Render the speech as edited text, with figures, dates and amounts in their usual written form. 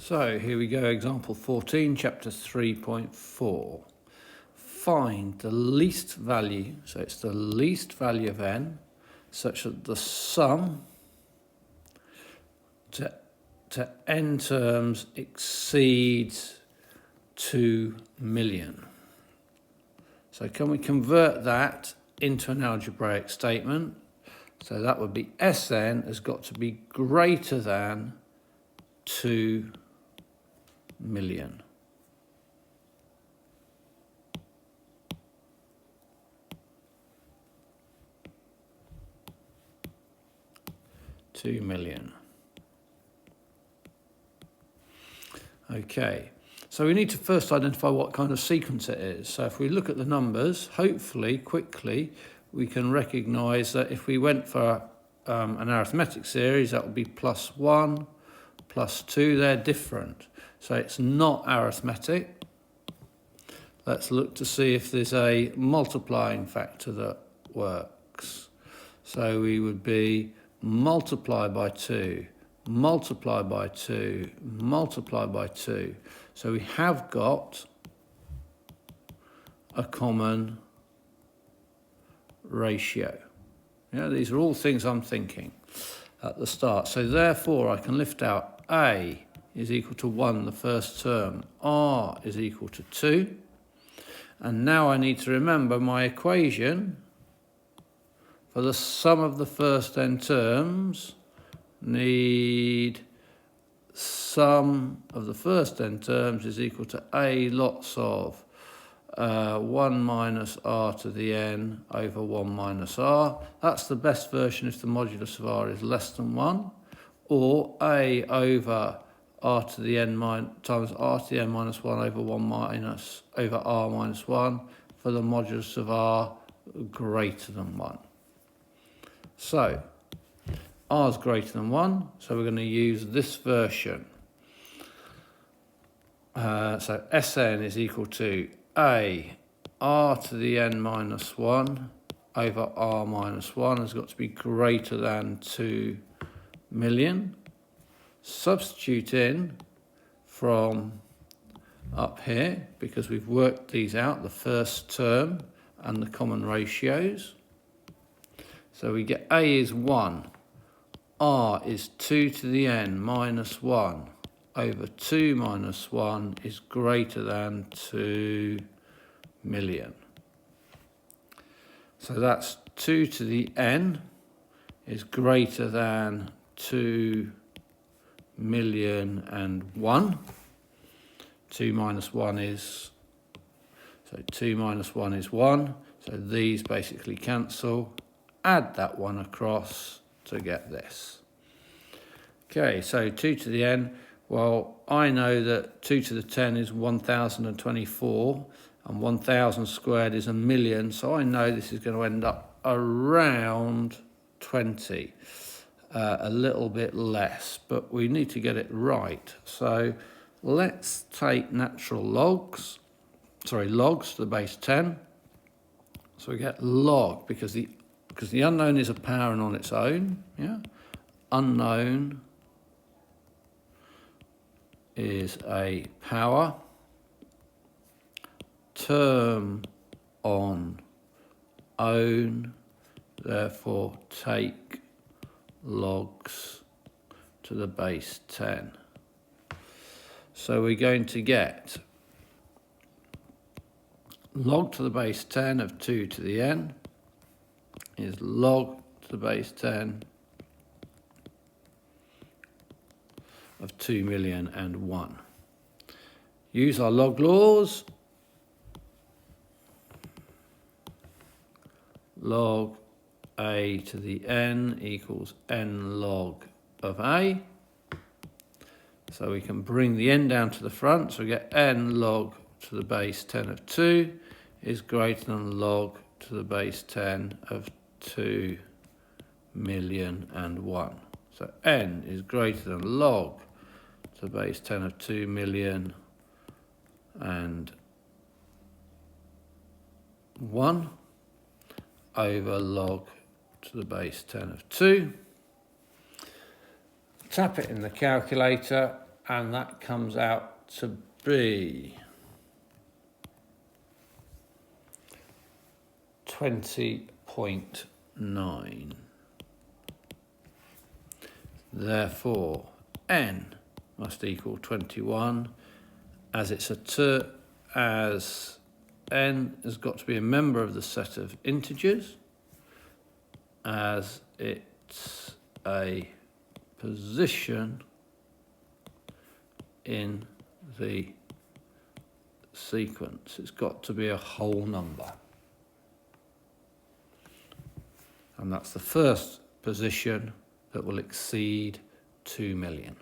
So here we go, example 14, chapter 3.4. Find the least value, so it's the least value of n, such that the sum to n terms exceeds 2 million. So can we convert that into an algebraic statement? So that would be Sn has got to be greater than 2 million. Okay, so we need to first identify what kind of sequence it is. So if we look at the numbers, hopefully, quickly, we can recognise that if we went for an arithmetic series, that would be +1, +2, they're different. So it's not arithmetic. Let's look to see if there's a multiplying factor that works. So we would be multiply by 2, multiply by 2, multiply by 2. So we have got a common ratio. Yeah, these are all things I'm thinking at the start. So therefore I can lift out A is equal to 1, the first term, R is equal to 2. And now I need to remember my equation for the sum of the first n terms. Need sum of the first n terms is equal to A lots of 1 minus r to the n over 1 minus r. That's the best version if the modulus of r is less than 1. Or A over r to the n times r to the n minus 1 over 1 minus over r minus 1 for the modulus of r greater than 1. So r is greater than 1, so we're going to use this version. So Sn is equal to A r to the n minus 1 over r minus 1 has got to be greater than 2 million. Substitute in from up here, because we've worked these out, the first term and the common ratios. So we get A is 1, r is 2 to the n minus 1 over 2 minus 1 is greater than 2 million. So that's 2 to the n is greater than 2 million and 1. 2 minus 1 is, so 2 minus 1 is 1. So these basically cancel. Add that 1 across to get this. Okay, so 2 to the n. Well, I know that 2 to the 10 is 1024, and 1000 squared is 1,000,000, so I know this is going to end up around 20. A little bit less, but we need to get it right. So let's take natural logs to the base 10. So we get log, because the unknown is a power and on its own. Yeah, unknown is a power. Term on own, therefore take logs to the base 10. So we're going to get log to the base 10 of 2 to the n is log to the base 10 of 2,000,001. Use our log laws. Log a to the n equals n log of a. So we can bring the n down to the front, so we get n log to the base 10 of 2 is greater than log to the base 10 of 2,000,001. So n is greater than log to the base 10 of 2,000,001 over log to the base 10 of 2. Tap it in the calculator and that comes out to be 20.9. Therefore, n must equal 21, as as n has got to be a member of the set of integers, as it's a position in the sequence. It's got to be a whole number. And that's the first position that will exceed 2 million.